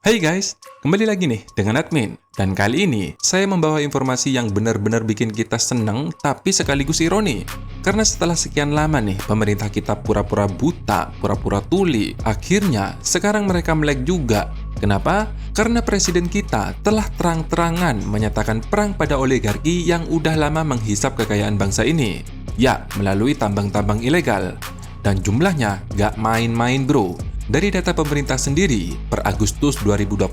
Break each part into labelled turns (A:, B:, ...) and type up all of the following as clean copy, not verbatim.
A: Hai guys, kembali lagi nih dengan admin. Dan kali ini, saya membawa informasi yang benar-benar bikin kita seneng tapi sekaligus ironi. Karena setelah sekian lama nih, pemerintah kita pura-pura buta, pura-pura tuli. Akhirnya, sekarang mereka melek juga. Kenapa? Karena presiden kita telah terang-terangan menyatakan perang pada oligarki yang udah lama menghisap kekayaan bangsa ini. Ya, melalui tambang-tambang ilegal. Dan jumlahnya gak main-main bro. Dari data pemerintah sendiri, per Agustus 2025,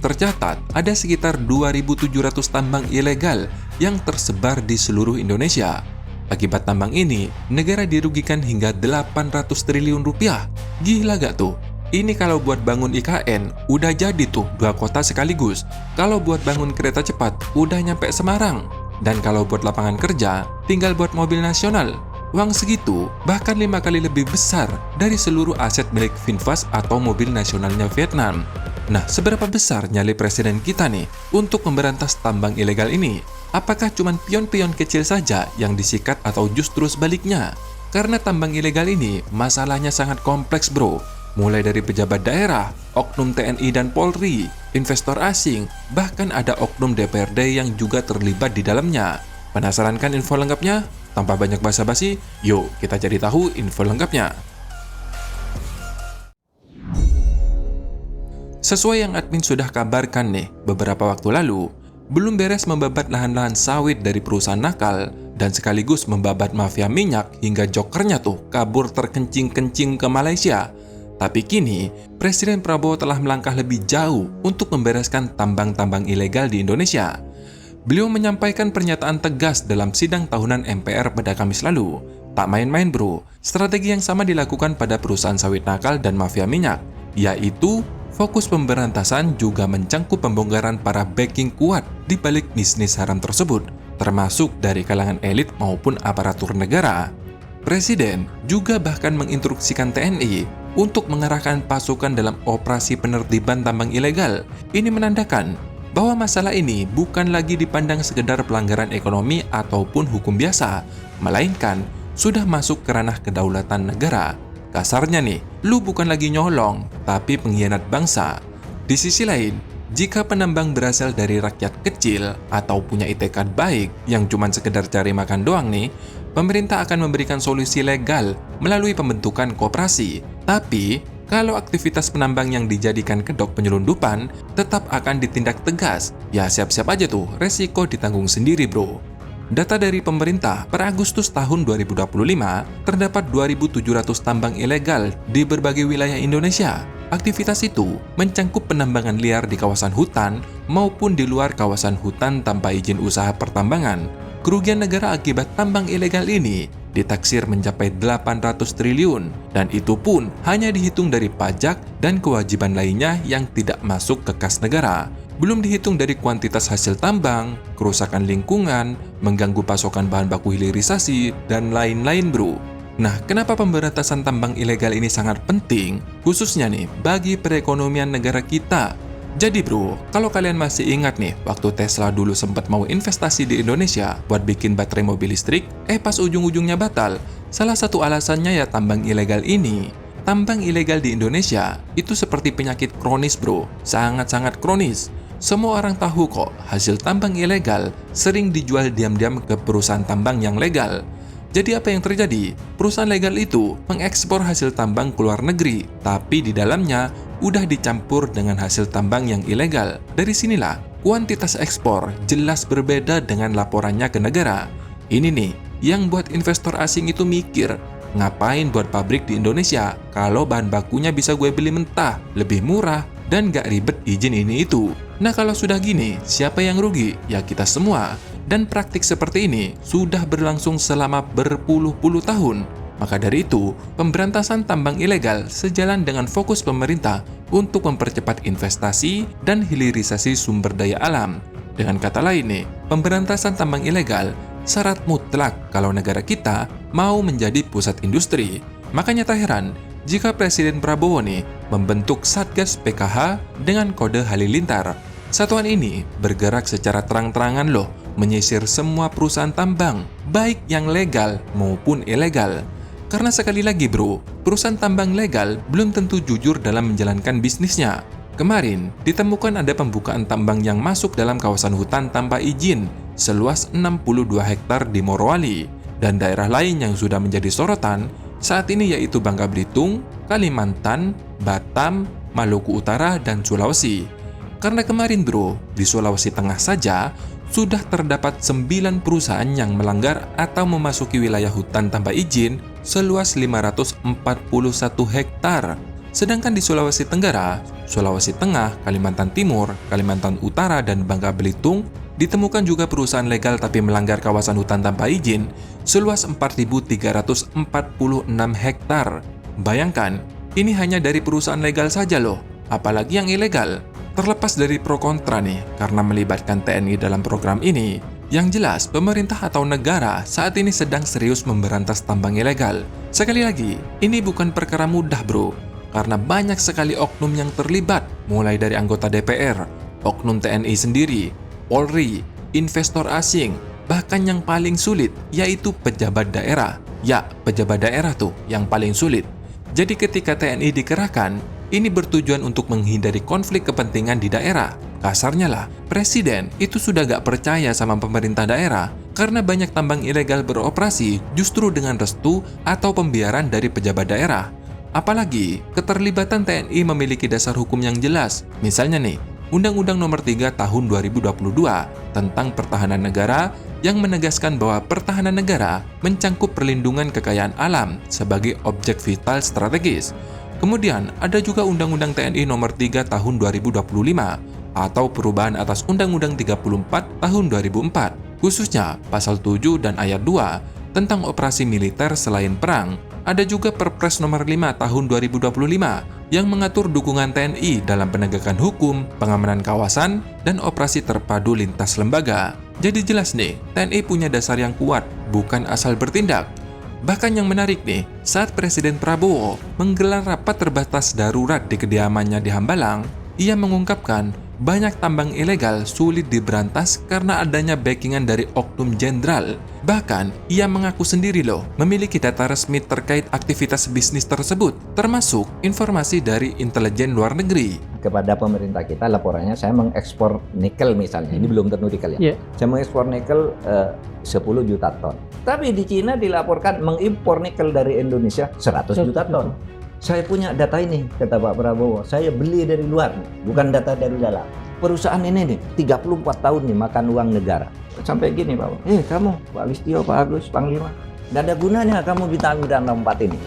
A: tercatat ada sekitar 2.700 tambang ilegal yang tersebar di seluruh Indonesia. Akibat tambang ini, negara dirugikan hingga 800 triliun rupiah. Gila gak tuh? Ini kalau buat bangun IKN, udah jadi tuh 2 kota sekaligus. Kalau buat bangun kereta cepat, udah nyampe Semarang. Dan kalau buat lapangan kerja, tinggal buat mobil nasional. Uang segitu bahkan 5 kali lebih besar dari seluruh aset milik VinFast atau mobil nasionalnya Vietnam. Nah, seberapa besar nyali presiden kita nih untuk memberantas tambang ilegal ini? Apakah cuma pion-pion kecil saja yang disikat atau justru sebaliknya? Karena tambang ilegal ini masalahnya sangat kompleks bro. Mulai dari pejabat daerah, oknum TNI dan Polri, investor asing, bahkan ada oknum DPRD yang juga terlibat di dalamnya. Penasaran kan info lengkapnya? Tanpa banyak basa-basi, yuk kita cari tahu info lengkapnya. Sesuai yang admin sudah kabarkan nih beberapa waktu lalu, belum beres membabat lahan-lahan sawit dari perusahaan nakal dan sekaligus membabat mafia minyak hingga jokernya tuh kabur terkencing-kencing ke Malaysia. Tapi kini, Presiden Prabowo telah melangkah lebih jauh untuk membereskan tambang-tambang ilegal di Indonesia. Beliau menyampaikan pernyataan tegas dalam sidang tahunan MPR pada Kamis lalu. Tak main-main bro, strategi yang sama dilakukan pada perusahaan sawit nakal dan mafia minyak, yaitu fokus pemberantasan juga mencangkup pembongkaran para backing kuat di balik bisnis haram tersebut, termasuk dari kalangan elit maupun aparatur negara. Presiden juga bahkan menginstruksikan TNI untuk mengerahkan pasukan dalam operasi penertiban tambang ilegal. Ini menandakan bahwa masalah ini bukan lagi dipandang sekedar pelanggaran ekonomi ataupun hukum biasa, melainkan sudah masuk ke ranah kedaulatan negara. Kasarnya nih, lu bukan lagi nyolong, tapi pengkhianat bangsa. Di sisi lain, jika penambang berasal dari rakyat kecil atau punya itikad baik yang cuma sekedar cari makan doang nih, pemerintah akan memberikan solusi legal melalui pembentukan koperasi. Tapi, kalau aktivitas penambang yang dijadikan kedok penyelundupan tetap akan ditindak tegas, ya siap-siap aja tuh resiko ditanggung sendiri bro. Data dari pemerintah per Agustus tahun 2025 terdapat 2.700 tambang ilegal di berbagai wilayah Indonesia. Aktivitas itu mencangkup penambangan liar di kawasan hutan maupun di luar kawasan hutan tanpa izin usaha pertambangan. Kerugian negara akibat tambang ilegal ini ditaksir mencapai 800 triliun dan itu pun hanya dihitung dari pajak dan kewajiban lainnya yang tidak masuk ke kas negara. Belum dihitung dari kuantitas hasil tambang, kerusakan lingkungan, mengganggu pasokan bahan baku hilirisasi, dan lain-lain bro. Nah, kenapa pemberantasan tambang ilegal ini sangat penting? Khususnya nih bagi perekonomian negara kita. Jadi bro, kalau kalian masih ingat nih, waktu Tesla dulu sempat mau investasi di Indonesia buat bikin baterai mobil listrik, pas ujung-ujungnya batal. Salah satu alasannya ya tambang ilegal ini. Tambang ilegal di Indonesia itu seperti penyakit kronis bro, sangat-sangat kronis. Semua orang tahu kok, hasil tambang ilegal sering dijual diam-diam ke perusahaan tambang yang legal. Jadi apa yang terjadi? Perusahaan legal itu mengekspor hasil tambang ke luar negeri, tapi di dalamnya udah dicampur dengan hasil tambang yang ilegal. Dari sinilah, kuantitas ekspor jelas berbeda dengan laporannya ke negara. Ini nih, yang buat investor asing itu mikir, ngapain buat pabrik di Indonesia kalau bahan bakunya bisa gue beli mentah, lebih murah, dan gak ribet izin ini itu. Nah kalau sudah gini, siapa yang rugi? Ya kita semua. Dan praktik seperti ini sudah berlangsung selama berpuluh-puluh tahun. Maka dari itu, pemberantasan tambang ilegal sejalan dengan fokus pemerintah untuk mempercepat investasi dan hilirisasi sumber daya alam. Dengan kata lain nih, pemberantasan tambang ilegal syarat mutlak kalau negara kita mau menjadi pusat industri. Makanya tak heran jika Presiden Prabowo nih membentuk Satgas PKH dengan kode Halilintar. Satuan ini bergerak secara terang-terangan loh, menyisir semua perusahaan tambang, baik yang legal maupun ilegal. Karena sekali lagi bro, perusahaan tambang legal belum tentu jujur dalam menjalankan bisnisnya. Kemarin, ditemukan ada pembukaan tambang yang masuk dalam kawasan hutan tanpa izin seluas 62 hektar di Morowali, dan daerah lain yang sudah menjadi sorotan saat ini yaitu Bangka Belitung, Kalimantan, Batam, Maluku Utara, dan Sulawesi. Karena kemarin bro, di Sulawesi Tengah saja sudah terdapat 9 perusahaan yang melanggar atau memasuki wilayah hutan tanpa izin seluas 541 hektar. Sedangkan di Sulawesi Tenggara, Sulawesi Tengah, Kalimantan Timur, Kalimantan Utara, dan Bangka Belitung ditemukan juga perusahaan legal tapi melanggar kawasan hutan tanpa izin seluas 4.346 hektar. Bayangkan, ini hanya dari perusahaan legal saja loh, apalagi yang ilegal. Terlepas dari pro kontra nih, karena melibatkan TNI dalam program ini, yang jelas pemerintah atau negara saat ini sedang serius memberantas tambang ilegal. Sekali lagi, ini bukan perkara mudah bro, karena banyak sekali oknum yang terlibat, mulai dari anggota DPR, oknum TNI sendiri, Polri, investor asing, bahkan yang paling sulit yaitu pejabat daerah. Ya, pejabat daerah tuh yang paling sulit. Jadi ketika TNI dikerahkan, ini bertujuan untuk menghindari konflik kepentingan di daerah. Kasarnya lah, presiden itu sudah gak percaya sama pemerintah daerah karena banyak tambang ilegal beroperasi justru dengan restu atau pembiaran dari pejabat daerah. Apalagi, keterlibatan TNI memiliki dasar hukum yang jelas. Misalnya nih, Undang-Undang Nomor 3 Tahun 2022 tentang Pertahanan Negara yang menegaskan bahwa pertahanan negara mencangkup perlindungan kekayaan alam sebagai objek vital strategis. Kemudian, ada juga Undang-Undang TNI Nomor 3 Tahun 2025 atau perubahan atas Undang-Undang 34 Tahun 2004, khususnya Pasal 7 dan Ayat 2 tentang operasi militer selain perang. Ada juga Perpres Nomor 5 Tahun 2025 yang mengatur dukungan TNI dalam penegakan hukum, pengamanan kawasan, dan operasi terpadu lintas lembaga. Jadi jelas nih, TNI punya dasar yang kuat, bukan asal bertindak. Bahkan yang menarik nih, saat Presiden Prabowo menggelar rapat terbatas darurat di kediamannya di Hambalang, ia mengungkapkan banyak tambang ilegal sulit diberantas karena adanya backingan dari oknum jenderal. Bahkan, ia mengaku sendiri loh memiliki data resmi terkait aktivitas bisnis tersebut, termasuk informasi dari intelijen luar negeri.
B: Kepada pemerintah kita laporannya saya mengekspor nikel misalnya, ini belum tentu nikel ya. Saya mengekspor nikel 10 juta ton. Tapi di Cina dilaporkan mengimpor nikel dari Indonesia 100 juta ton. Saya punya data ini, kata Pak Prabowo. Saya beli dari luar, bukan data dari dalam. Perusahaan ini nih, 34 tahun nih makan uang negara. Sampai gini Pak, kamu, Pak Listio, Pak Agus, Panglima, nggak ada gunanya kamu bintang-bintang tempat ini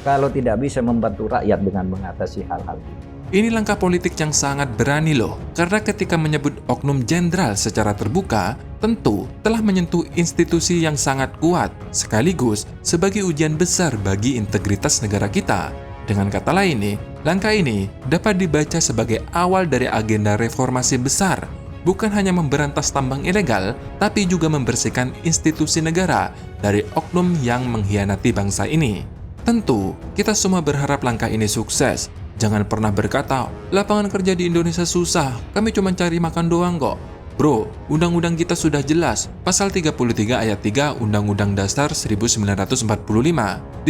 B: kalau tidak bisa membantu rakyat dengan mengatasi hal-hal ini.
A: Ini langkah politik yang sangat berani loh, karena ketika menyebut oknum jenderal secara terbuka, tentu telah menyentuh institusi yang sangat kuat, sekaligus sebagai ujian besar bagi integritas negara kita. Dengan kata lain nih, langkah ini dapat dibaca sebagai awal dari agenda reformasi besar, bukan hanya memberantas tambang ilegal, tapi juga membersihkan institusi negara dari oknum yang mengkhianati bangsa ini. Tentu, kita semua berharap langkah ini sukses. Jangan pernah berkata, lapangan kerja di Indonesia susah, kami cuma cari makan doang kok. Bro, undang-undang kita sudah jelas, pasal 33 ayat 3 Undang-Undang Dasar 1945.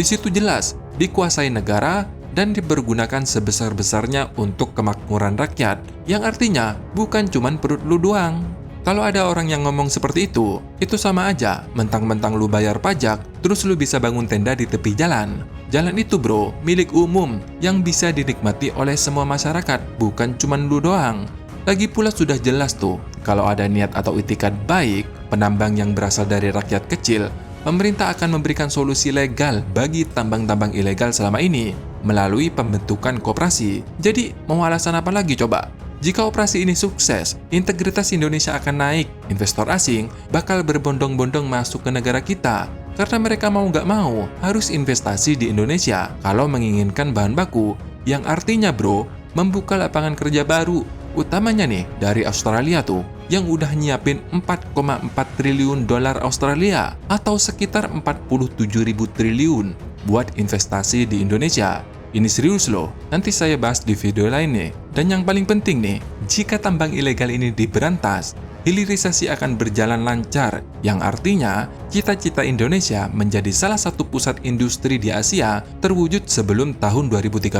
A: Di situ jelas, dikuasai negara dan dipergunakan sebesar-besarnya untuk kemakmuran rakyat, yang artinya bukan cuma perut lu doang. Kalau ada orang yang ngomong seperti itu sama aja, mentang-mentang lu bayar pajak, terus lu bisa bangun tenda di tepi jalan. Jalan itu bro, milik umum, yang bisa dinikmati oleh semua masyarakat, bukan cuma lu doang. Lagi pula sudah jelas tuh, kalau ada niat atau itikat baik, penambang yang berasal dari rakyat kecil, pemerintah akan memberikan solusi legal bagi tambang-tambang ilegal selama ini melalui pembentukan koperasi. Jadi, mau alasan apa lagi coba? Jika operasi ini sukses, integritas Indonesia akan naik, investor asing bakal berbondong-bondong masuk ke negara kita, karena mereka mau nggak mau harus investasi di Indonesia kalau menginginkan bahan baku, yang artinya bro, membuka lapangan kerja baru, utamanya nih dari Australia tuh, yang udah nyiapin 4,4 triliun dolar Australia atau sekitar 47.000 triliun buat investasi di Indonesia. Ini serius loh, nanti saya bahas di video lain nih. Dan yang paling penting nih, jika tambang ilegal ini diberantas, hilirisasi akan berjalan lancar, yang artinya cita-cita Indonesia menjadi salah satu pusat industri di Asia terwujud sebelum tahun 2030.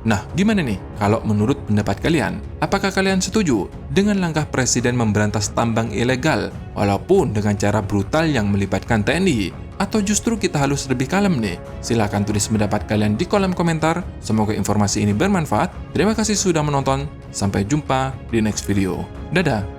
A: Nah, gimana nih kalau menurut pendapat kalian? Apakah kalian setuju dengan langkah Presiden memberantas tambang ilegal walaupun dengan cara brutal yang melibatkan TNI? Atau justru kita harus lebih kalem nih? Silahkan tulis pendapat kalian di kolom komentar. Semoga informasi ini bermanfaat. Terima kasih sudah menonton. Sampai jumpa di next video. Dadah!